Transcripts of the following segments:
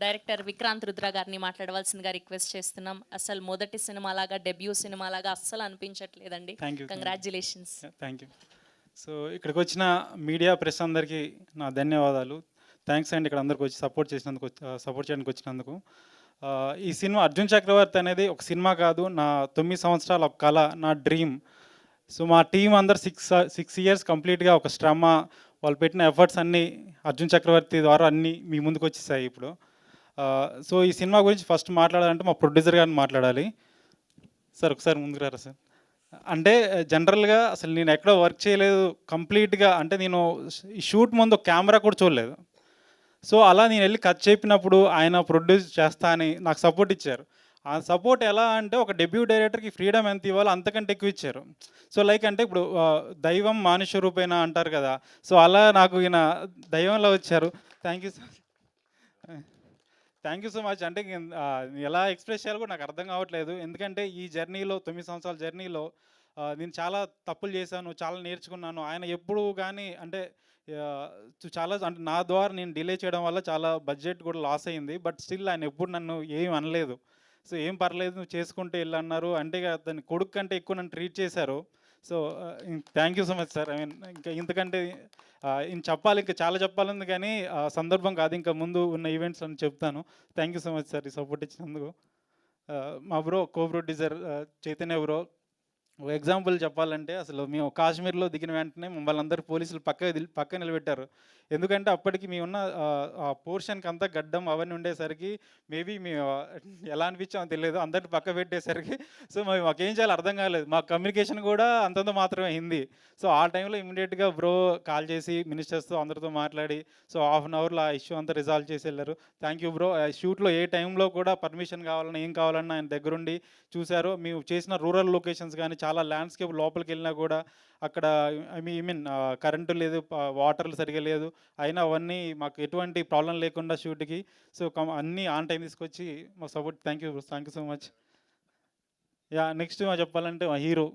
Director Vikrant Rudra గారిని మాట్లాడవలసిందిగా request చేస్తున్నాం. అసలు మొదటి సినిమాలాగా, డెబ్యూ సినిమాలాగా అస్సలు అనిపించట్లేదండి. Thank you. Congratulations. Thank you. So ఇక్కడికి వచ్చిన మీడియా ప్రెస్ అందరికీ నా ధన్యవాదాలు. థ్యాంక్స్ అండి ఇక్కడ అందరికి వచ్చి సపోర్ట్ చేయడానికి వచ్చినందుకు. ఈ సినిమా 'అర్జున్ చక్రవర్తి' అనేది ఒక సినిమా కాదు, నా 9 సంవత్సరాల ఒక కళ, నా డ్రీమ్. సో మా టీం అందరు 6 ఇయర్స్ కంప్లీట్గా ఒక శ్రమ, వాళ్ళు పెట్టిన ఎఫర్ట్స్ అన్నీ 'అర్జున్ చక్రవర్తి' ద్వారా అన్నీ మీ ముందుకు వచ్చేసాయి ఇప్పుడు. సో ఈ సినిమా గురించి ఫస్ట్ మాట్లాడాలంటే మా ప్రొడ్యూసర్ గారిని మాట్లాడాలి. సార్ ఒకసారి ముందుకు రారా సార్. అంటే జనరల్గా అసలు నేను ఎక్కడో వర్క్ చేయలేదు కంప్లీట్గా. అంటే నేను ఈ షూట్ ముందు కెమెరా కూడా చూడలేదు. సో అలా నేను వెళ్ళి కట్ చెప్పినప్పుడు ఆయన ప్రొడ్యూస్ చేస్తా అని నాకు సపోర్ట్ ఇచ్చారు. ఆ సపోర్ట్ ఎలా అంటే ఒక డెబ్యూ డైరెక్టర్కి ఫ్రీడమ్ ఎంత ఇవ్వాలో అంతకంటే ఎక్కువ ఇచ్చారు. సో లైక్ అంటే ఇప్పుడు దైవం మానుష్య రూపేణ అంటారు కదా, సో అలా నాకు ఈయన దైవంలో వచ్చారు. Thank you sir. Thank you so much. అంటే ఎలా ఎక్స్ప్రెస్ చేయాలో కూడా నాకు అర్థం కావట్లేదు. ఎందుకంటే ఈ జర్నీలో 9 సంవత్సరాల జర్నీలో నేను చాలా తప్పులు చేశాను, చాలా నేర్చుకున్నాను. ఆయన ఎప్పుడు కానీ అంటే చాలా అంటే నా ద్వారా నేను డిలే చేయడం వల్ల చాలా బడ్జెట్ కూడా లాస్ అయింది. బట్ స్టిల్ ఆయన ఎప్పుడు నన్ను ఏం అనలేదు. సో ఏం పర్లేదు నువ్వు చేసుకుంటే వెళ్ళన్నారు. అంటే దాన్ని కొడుకు కంటే ఎక్కువ నన్ను ట్రీట్ చేశారు. So thank you so much sir. I mean ఇంకా ఇంతకంటే చెప్పాలి, ఇంకా చాలా చెప్పాలని, కానీ సందర్భం కాదు. ఇంకా ముందు ఉన్న ఈవెంట్స్ అని చెప్తాను. Thank you so much sir ఈ సపోర్ట్ ఇచ్చినందుకు. మా bro co producer Chaitanya bro. ఒక ఎగ్జాంపుల్ చెప్పాలంటే అసలు మేము కాశ్మీర్లో దిగిన వెంటనే మమ్మల్ని అందరూ పోలీసులు పక్క నిలబెట్టారు. ఎందుకంటే అప్పటికి మేమున్న ఆ పోర్షన్కి అంతా గడ్డం అవన్నీ ఉండేసరికి మేబీ మేము ఎలా అనిపించామో తెలియదు, అందరిని పక్క పెట్టేసరికి. సో మాకేం చేయాలో అర్థం కాలేదు. మా కమ్యూనికేషన్ కూడా అంతంత మాత్రమే హిందీ. సో ఆ టైంలో ఇమీడియట్గా బ్రో కాల్ చేసి మినిస్టర్స్తో అందరితో మాట్లాడి సో హాఫ్ అన్ అవర్లో ఆ ఇష్యూ అంతా రిజాల్వ్ చేసి వెళ్ళారు. Thank you bro. షూట్లో ఏ టైంలో కూడా పర్మిషన్ కావాలన్నా ఏం కావాలన్నా ఆయన దగ్గరుండి చూశారు. మేము చేసిన రూరల్ లొకేషన్స్ కానీ చాలా ల్యాండ్స్కేప్ లోపలికి వెళ్ళినా కూడా అక్కడ ఐ మీన్ కరెంటు లేదు, వాటర్లు సరిగా లేదు, అయినా అవన్నీ మాకు ఎటువంటి ప్రాబ్లం లేకుండా షూట్కి సో అన్నీ ఆన్ టైం తీసుకొచ్చి మాకు support. Thank you so much. Next చెప్పాలంటే మా హీరో.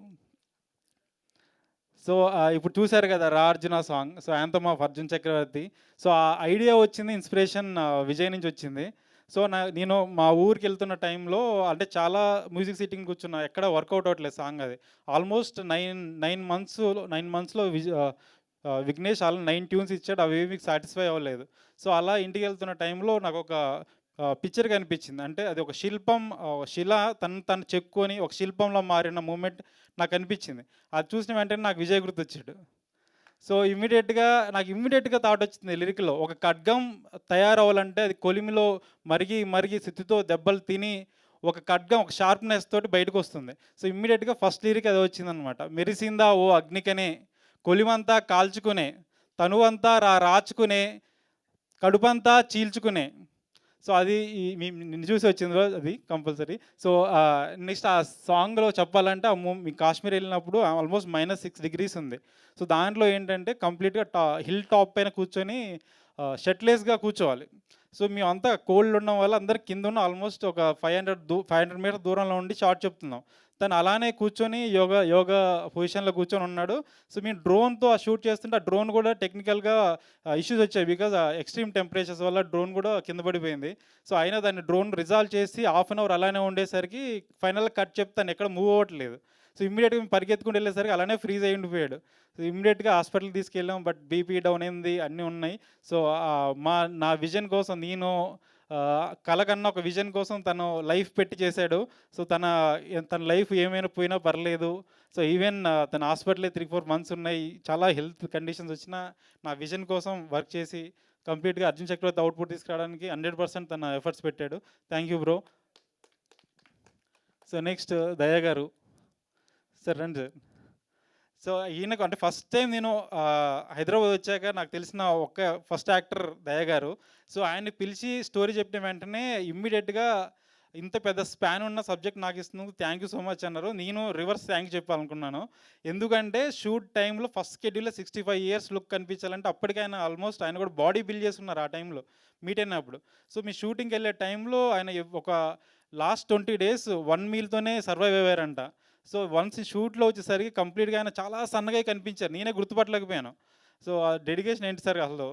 సో ఇప్పుడు చూశారు కదా రా Arjuna song. So anthem of Arjun Chakravarthy. So ఆ ఐడియా వచ్చింది, ఇన్స్పిరేషన్ విజయ్ నుంచి వచ్చింది. సో నేను మా ఊరికి వెళ్తున్న టైంలో అంటే చాలా మ్యూజిక్ సిట్టింగ్ కూర్చున్నా, ఎక్కడ వర్కౌట్ అవ్వట్లేదు సాంగ్. అది ఆల్మోస్ట్ 9 మంత్స్లో విఘ్నేష్ ఆల్ 9 ట్యూన్స్ ఇచ్చాడు, అవి మీకు సాటిస్ఫై అవ్వలేదు. సో అలా ఇంటికి వెళ్తున్న టైంలో నాకు ఒక పిక్చర్ కనిపించింది. అంటే అది ఒక శిల తను చెక్కుని ఒక శిల్పంలో మారిన మూమెంట్ నాకు అనిపించింది. అది చూసిన వెంటనే నాకు విజయ్ గుర్తొచ్చాడు. సో ఇమ్మీడియట్గా థాట్ వచ్చింది లిరిక్లో, ఒక ఖడ్గం తయారవ్వాలంటే అది కొలిమిలో మరిగి సిత్తుతో దెబ్బలు తిని ఒక ఖడ్గం ఒక షార్ప్నెస్ తోటి బయటకు వస్తుంది. సో ఇమ్మీడియట్గా ఫస్ట్ లిరిక్ అది వచ్చిందనమాట. మెరిసిందా ఓ అగ్నికనే, కొలిమంతా కాల్చుకునే, తనువంతా రాచుకునే, కడుపంతా చీల్చుకునే. సో అది నిన్ను చూసి వచ్చింది అది కంపల్సరీ. సో నెక్స్ట్ ఆ సాంగ్లో చెప్పాలంటే మీ కాశ్మీర్ వెళ్ళినప్పుడు ఆల్మోస్ట్ -6 degrees ఉంది. సో దాంట్లో ఏంటంటే కంప్లీట్గా హిల్ టాప్ పైన కూర్చొని షర్ట్లెస్గా కూర్చోవాలి. సో మేమంతా కోల్డ్ ఉండడం వల్ల అందరు కింద ఉన్న ఆల్మోస్ట్ ఒక 500 మీటర్ దూరంలో ఉండి షార్ట్ చెప్తున్నాం. తను అలానే కూర్చొని యోగా పొజిషన్లో కూర్చొని ఉన్నాడు. సో మేము డ్రోన్తో షూట్ చేస్తుంటే ఆ డ్రోన్ కూడా టెక్నికల్గా ఇష్యూస్ వచ్చాయి. బికాజ్ ఎక్స్ట్రీమ్ టెంపరేచర్స్ వల్ల డ్రోన్ కూడా కింద పడిపోయింది. సో అయినా దాన్ని డ్రోన్ రిజాల్వ్ చేసి హాఫ్ అన్ అవర్ అలానే ఉండేసరికి ఫైనల్గా కట్ చెప్తాను ఎక్కడ మూవ్ అవ్వట్లేదు. సో ఇమ్మీడియట్గా మేము పరిగెత్తుకుంటూ వెళ్ళేసరికి అలానే ఫ్రీజ్ అయ్యి ఉండిపోయాడు. సో ఇమ్మీడియట్గా హాస్పిటల్కి తీసుకెళ్ళాం, బట్ బీపీ డౌన్ అయింది, అన్నీ ఉన్నాయి. సో నా విజన్ కోసం నేను కల కన్నా ఒక విజన్ కోసం తను లైఫ్ పెట్టి చేశాడు. సో తన లైఫ్ ఏమైనా పోయినా పర్లేదు. సో ఈవెన్ తన హాస్పిటలే 3-4 మంత్స్ ఉన్నాయి, చాలా హెల్త్ కండిషన్స్ వచ్చినా నా విజన్ కోసం వర్క్ చేసి కంప్లీట్గా అర్జున్ చక్రవర్తి అవుట్పుట్ తీసుకురావడానికి 100% తన ఎఫర్ట్స్ పెట్టాడు. Thank you bro. So next దయా గారు. సార్ రండి సార్. సో ఈయనకు అంటే ఫస్ట్ టైం నేను హైదరాబాద్ వచ్చాక నాకు తెలిసిన ఫస్ట్ యాక్టర్ దయా గారు. సో ఆయన్ని పిలిచి స్టోరీ చెప్పిన వెంటనే ఇమ్మీడియట్గా ఇంత పెద్ద స్పాన్ ఉన్న సబ్జెక్ట్ నాకు ఇస్తున్నందుకు థ్యాంక్ యూ సో మచ్ అన్నారు. నేను రివర్స్ థ్యాంక్ చెప్పాలనుకున్నాను. ఎందుకంటే షూట్ టైంలో ఫస్ట్ షెడ్యూల్లో 65 years లుక్ కనిపించాలంటే అప్పటికి ఆయన కూడా బాడీ బిల్డ్ చేస్తున్నారు ఆ టైంలో మీట్ అయినప్పుడు. సో మీ షూటింగ్కి వెళ్ళే టైంలో ఆయన ఒక లాస్ట్ 20 days 1 mealతోనే సర్వైవ్ అయ్యారంట. సో వన్స్ షూట్లో వచ్చేసరికి కంప్లీట్గా ఆయన చాలా సన్నగా కనిపించారు, నేనే గుర్తుపట్టలేకపోయాను. సో ఆ డెడికేషన్ ఏంటి సార్ అసలు?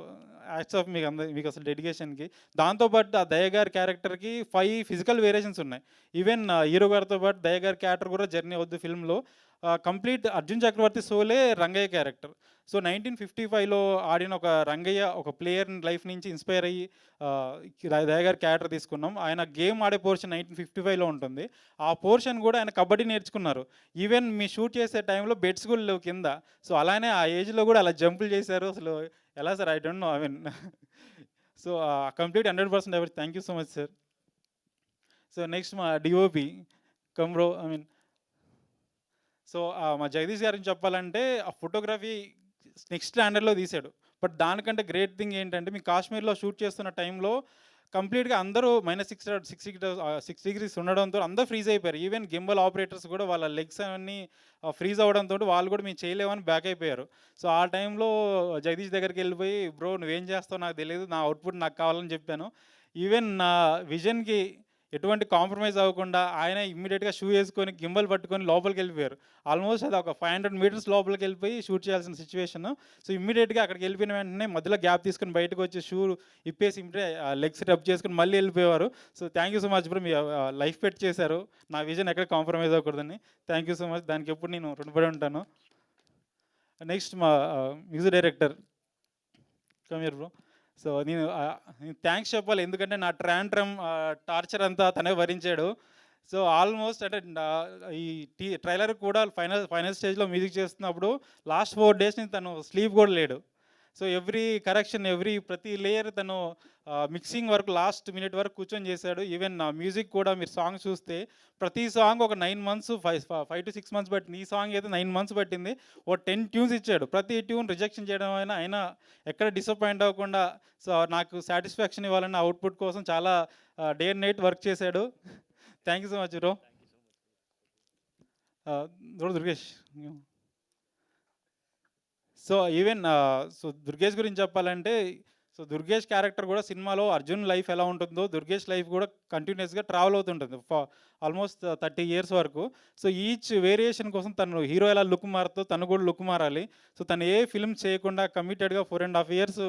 యాక్ట్స్ ఆఫ్ మీకు అసలు డెడికేషన్‌కి. దాంతో పాటు ఆ దయ గారి క్యారెక్టర్‌కి 5 ఫిజికల్ వేరియేషన్స్ ఉన్నాయి. ఈవెన్ హీరో గారితో పాటు దయ గారి క్యారెక్టర్ కూడా జర్నీ అవుద్ది ఫిల్మ్‌లో. కంప్లీట్ అర్జున్ చక్రవర్తి సోలే రంగయ్య క్యారెక్టర్. సో 1955లో ఆడిన ఒక రంగయ్య ఒక ప్లేయర్ లైఫ్ నుంచి ఇన్‌స్పైర్ అయ్యి దయ గారి క్యారెక్టర్ తీసుకున్నాం. ఆయన గేమ్ ఆడే పోర్షన్ 1955లో ఉంటుంది. ఆ పోర్షన్ కూడా ఆయన కబడ్డీ నేర్చుకున్నారు. ఈవెన్ మీ షూట్ చేసే టైంలో బెడ్స్ కూడా లేవు కింద. సో అలానే ఆ ఏజ్‌లో కూడా అలా జంపులు చేశారు. అసలు ఎలా sir? I don't know. I mean so complete 100% ఎవరి thank you so much sir. So next మా DOP come bro. I mean so మా జగదీష్ గారికి చెప్పాలంటే ఆ ఫోటోగ్రఫీ నెక్స్ట్ స్టాండర్డ్‌లో తీశాడు. బట్ దానికంటే గ్రేట్ థింగ్ ఏంటంటే మేము కాశ్మీర్‌లో షూట్ చేస్తున్న టైంలో కంప్లీట్‌గా అందరూ -6 డిగ్రీస్ ఉండడంతో అందరూ ఫ్రీజ్ అయిపోయారు. ఈవెన్ గింబల్ ఆపరేటర్స్ కూడా వాళ్ళ లెగ్స్ అవన్నీ ఫ్రీజ్ అవ్వడంతోటి వాళ్ళు కూడా మేము చేయలేమని బ్యాక్ అయిపోయారు. సో ఆ టైంలో జగదీష్ దగ్గరికెళ్ళిపోయి, "బ్రో నువ్వేం చేస్తావో నాకు తెలీదు. నా అవుట్‌పుట్ నాకు కావాలని" చెప్పాను. ఈవెన్ నా విజన్‌కి ఎటువంటి కాంప్రమైజ్ అవ్వకుండా ఆయన ఇమ్మీడియేట్‌గా షూ ఏసుకొని, గింబల్ పట్టుకొని లోపలికెళ్ళిపోయారు. ఆల్మోస్ట్ అది ఒక 500 మీటర్స్ లోపలికెళ్ళిపోయి షూట్ చేయాల్సిన సిచ్యువేషను. సో ఇమ్మీడియేట్‌గా అక్కడికెళ్ళిపోయిన వెంటనే మధ్యలో గ్యాప్ తీసుకొని బయటకొచ్చి షూ ఇప్పేసి ఇమ్మీడియే లెగ్స్ రబ్ చేసుకొని మళ్ళీ వెళ్ళిపోయేవారు. So thank you so much bro. మీ లైఫ్ పెట్టి చేశారు. నా విజన్ ఎక్కడ కాంప్రమైజ్ అవ్వకూడదని. Thank you so much. దానికి ఎప్పుడు నేను రుణపడి ఉంటాను. నెక్స్ట్ మా music director come here bro. So నేను థ్యాంక్స్ చెప్పాలి. ఎందుకంటే నా ట్రాంట్రమ్ టార్చర్ అంతా తనే భరించాడు. సో ఆల్మోస్ట్ అంటే ఈ ట్రైలర్ కూడా ఫైనల్ స్టేజ్‌లో మ్యూజిక్ చేస్తున్నప్పుడు లాస్ట్ 4 డేస్ నుంచి తను స్లీప్ కూడా లేడు. సో ఎవ్రీ కరెక్షన్, ప్రతి లేయర్ తను మిక్సింగ్ వరకు లాస్ట్ మినిట్ వరకు కూర్చొని చేశాడు. ఈవెన్ మ్యూజిక్ కూడా మీరు సాంగ్ చూస్తే ప్రతి సాంగ్ ఒక 9 మంత్స్, 5-6 మంత్స్ పట్టింది. ఈ సాంగ్ అయితే 9 మంత్స్ పట్టింది. ఓ 10 ట్యూన్స్ ఇచ్చాడు. ప్రతి ట్యూన్ రిజెక్షన్ చేయడం అయినా ఎక్కడ డిసప్పాయింట్ అవ్వకుండా సో నాకు సాటిస్ఫాక్షన్ ఇవ్వాలన్న అవుట్‌పుట్ కోసం చాలా డే అండ్ నైట్ వర్క్ చేశాడు. Thank you so much bro. Durgesh. So even so Durgesh గురించి చెప్పాలంటే, సో దుర్గేష్ క్యారెక్టర్ కూడా సినిమాలో అర్జున్ లైఫ్ ఎలా ఉంటుందో దుర్గేష్ లైఫ్ కూడా కంటిన్యూస్గా ట్రావెల్ అవుతుంటుంది ఆల్మోస్ట్ 30 ఇయర్స్ వరకు. సో ఈచ్ వేరియేషన్ కోసం తను హీరో ఎలా లుక్ మారుతో తను కూడా లుక్ మారాలి. సో తను ఏ ఫిల్మ్ చేయకుండా కమిటెడ్గా 4.5 ఇయర్స్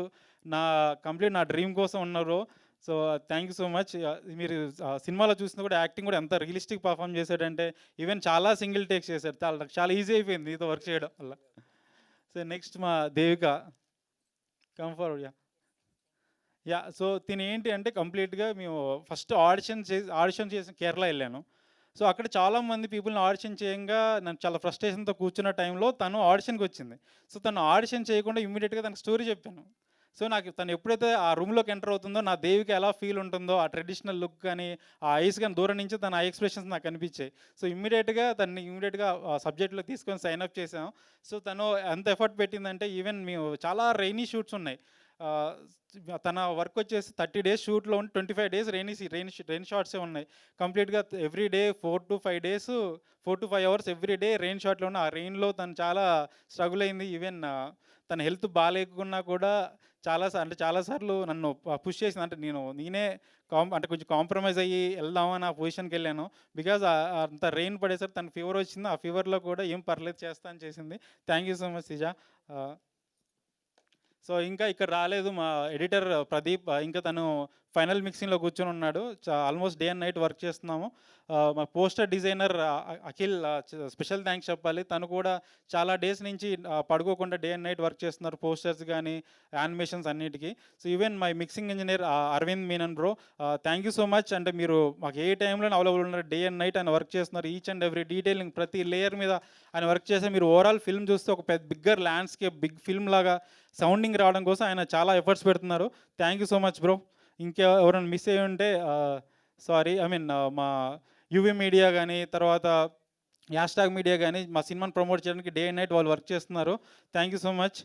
కంప్లీట్ నా డ్రీమ్ కోసం ఉన్నారు. So thank you so much. మీరు సినిమాలో చూసినా కూడా యాక్టింగ్ కూడా ఎంత రియలిస్టిక్ పర్ఫామ్ చేశాడంటే ఈవెన్ చాలా సింగిల్ టేక్స్ చేశాడు. చాలా ఈజీ అయిపోయింది మీతో వర్క్ చేయడం వల్ల. సో నెక్స్ట్ మా దేవిక కమ్ ఫార్వర్డ్. సో తిను ఏంటి అంటే కంప్లీట్‌గా మేము ఫస్ట్ ఆడిషన్ చేసి కేరళ వెళ్ళాను. సో అక్కడ చాలామంది పీపుల్‌ని ఆడిషన్ చేయంగా నన్ను చాలా ఫ్రస్ట్రేషన్‌తో కూర్చున్న టైంలో తను ఆడిషన్‌కి వచ్చింది. సో తను ఆడిషన్ చేయకుండా ఇమ్మీడియేట్‌గా తనకు స్టోరీ చెప్పాను. సో నాకు తను ఎప్పుడైతే ఆ రూమ్‌లోకి ఎంటర్ అవుతుందో నా దేవికి ఎలా ఫీల్ ఉంటుందో ఆ ట్రెడిషనల్ లుక్ కానీ, ఆ ఐస్ కానీ దూరం నుంచి తన ఐ ఎక్స్‌ప్రెషన్స్ నాకు కనిపించాయి. సో ఇమ్మీడియేట్‌గా సబ్జెక్ట్‌లో తీసుకొని సైన్ అప్ చేసాం. సో తను ఎంత ఎఫర్ట్ పెట్టిందంటే ఈవెన్ మేము చాలా రెయినీ షూట్స్ ఉన్నాయి. ఆహ్, తన వర్క్ వచ్చేసి 30 డేస్ షూట్‌లో ఉండి 25 డేస్ రెయిన్ షాట్సే ఉన్నాయి. కంప్లీట్‌గా every day 4-5 hours every day rain షాట్‌లో ఉన్న. ఆ రెయిన్‌లో తను చాలా స్ట్రగుల్ అయింది. ఈవెన్ తన హెల్త్ బాలేకున్నా కూడా చాలా సార్లు నన్ను పుష్ చేసింది. అంటే నేనే అంటే కొంచెం కాంప్రమైజ్ అయ్యి వెళ్దామని ఆ పొజిషన్‌కి వెళ్ళాను. బికాజ్ అంత రెయిన్ పడేసరికి తనకి ఫీవర్ వచ్చింది. ఆ ఫీవర్‌లో కూడా ఏం పర్లేదు చేస్తా అని చేసింది. థ్యాంక్ యూ సో మచ్ సిజ. సో ఇంకా ఇక్కడ రాలేదు మా ఎడిటర్ ప్రదీప్. ఇంకా తను ఫైనల్ మిక్సింగ్‌లో కూర్చొని ఉన్నాడు. Almost day and night work చేస్తున్నాము. మా poster designer Akhil special thanks చెప్పాలి. తను కూడా చాలా డేస్ నుంచి పడుకోకుండా డే అండ్ నైట్ వర్క్ చేస్తున్నారు పోస్టర్స్ కానీ, యానిమేషన్స్ అన్నిటికీ. So even my mixing engineer Aravind Menon bro, thank you so much. అంటే మీరు మాకు ఏ టైంలోనే అవైలబుల్ ఉన్నారు. డే అండ్ నైట్ ఆయన వర్క్ చేస్తున్నారు. ఈచ్ అండ్ ఎవ్రీ డీటెయిలింగ్ ప్రతి లేయర్ మీద ఆయన వర్క్ చేస్తే మీరు ఓవరాల్ ఫిల్మ్ చూస్తే ఒక బిగ్గర్ ల్యాండ్స్కేప్ బిగ్ ఫిల్మ్ లాగా సౌండింగ్ రావడం కోసం ఆయన చాలా ఎఫర్ట్స్ పెడుతున్నారు. Thank you so much bro. ఎవరైనా మిస్ అయ్యి ఉంటే సారీ. ఐ మీన్ మా యూవీ మీడియా కానీ, తర్వాత హ్యాష్‌ట్యాగ్ మీడియా కానీ మా సినిమాని ప్రమోట్ చేయడానికి డే అండ్ నైట్ వాళ్ళు వర్క్ చేస్తున్నారు. Thank you so much.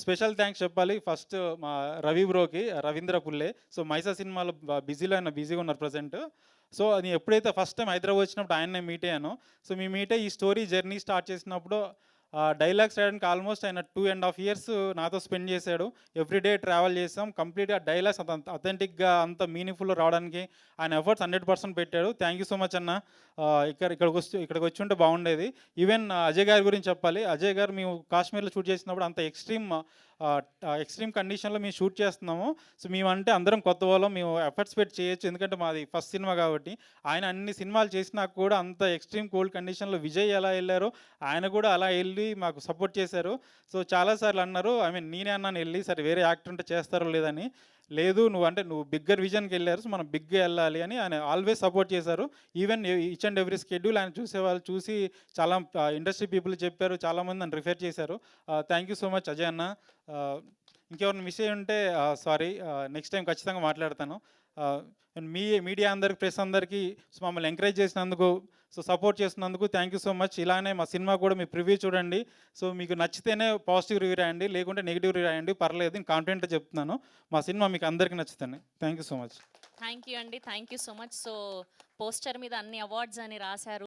Special thanks చెప్పాలి ఫస్ట్ మా రవి బ్రోకి, రవీంద్ర పుల్లే. సో మైసా సినిమాలో ఆయన బిజీగా ఉన్నారు ప్రజెంట్. సో నేను ఎప్పుడైతే ఫస్ట్ టైం హైదరాబాద్ వచ్చినప్పుడు ఆయన్నే మీట్ అయ్యానో, సో మీ మీట్ అయ్యి ఈ స్టోరీ జర్నీ స్టార్ట్ చేసినప్పుడు డైలాగ్స్ రాయడానికి ఆల్మోస్ట్ ఆయన 2.5 years నాతో స్పెండ్ చేశాడు. ఎవ్రీడే ట్రావెల్ చేసాం. కంప్లీట్‌గా డైలాగ్స్ అంత అథెంటిక్‌గా అంత మీనింగ్‌ఫుల్ రావడానికి ఆయన ఎఫర్ట్స్ 100% పెట్టాడు. థ్యాంక్ యూ సో మచ్ అన్న. ఇక్కడికి వచ్చి ఉంటే బాగుండేది. ఈవెన్ అజయ్ గారి గురించి చెప్పాలి. అజయ్ గారు మేము కాశ్మీర్లో షూట్ చేసినప్పుడు అంత ఎక్స్ట్రీమ్ కండిషన్లో మేము షూట్ చేస్తున్నాము. సో మేమంటే అందరం కొత్త వాళ్ళం, మేము ఎఫర్ట్స్ పెట్టి చేయొచ్చు, ఎందుకంటే మాది ఫస్ట్ సినిమా కాబట్టి. ఆయన అన్ని సినిమాలు చేసినా కూడా అంత ఎక్స్ట్రీమ్ కోల్డ్ కండిషన్లో విజయ్ ఎలా వెళ్ళారో ఆయన కూడా అలా వెళ్ళి మాకు సపోర్ట్ చేశారు. సో చాలాసార్లు అన్నారు, ఐ మీన్ నేనే అన్నాను వెళ్ళి, సరే వేరే యాక్టర్ ఉంటే చేస్తారో లేదని. లేదు నువ్వు బిగ్గర్ విజన్కి వెళ్ళారు, సో మనం బిగ్గా వెళ్ళాలి అని ఆయన ఆల్వేస్ సపోర్ట్ చేశారు. Even each and every schedule ఆయన చూసేవాళ్ళు చూసి చాలా ఇండస్ట్రీ పీపుల్ చెప్పారు, చాలామంది నన్ను రిఫర్ చేశారు. Thank you so much Ajay అన్న. ఇంకెవరిని మిస్ అయ్యి ఉంటే సారీ, నెక్స్ట్ టైం ఖచ్చితంగా మాట్లాడతాను. మీడియా అందరికి, ప్రెస్ అందరికీ మమ్మల్ని ఎంకరేజ్ చేసినందుకు, సో సపోర్ట్ చేసినందుకు థ్యాంక్ యూ సో మచ్. ఇలానే మా సినిమా కూడా మీ ప్రివ్యూ చూడండి. సో మీకు నచ్చితేనే పాజిటివ్ రివ్యూ రాయండి, లేకుంటే నెగిటివ్ రివ్యూ రాయండి, పర్లేదు. నేను కాన్ఫిడెంట్గా చెప్తున్నాను మా సినిమా మీకు అందరికీ నచ్చుతాను. Thank you so much. Thank you అండి, thank you so much. So poster మీద అన్ని అవార్డ్స్ అని రాశారు.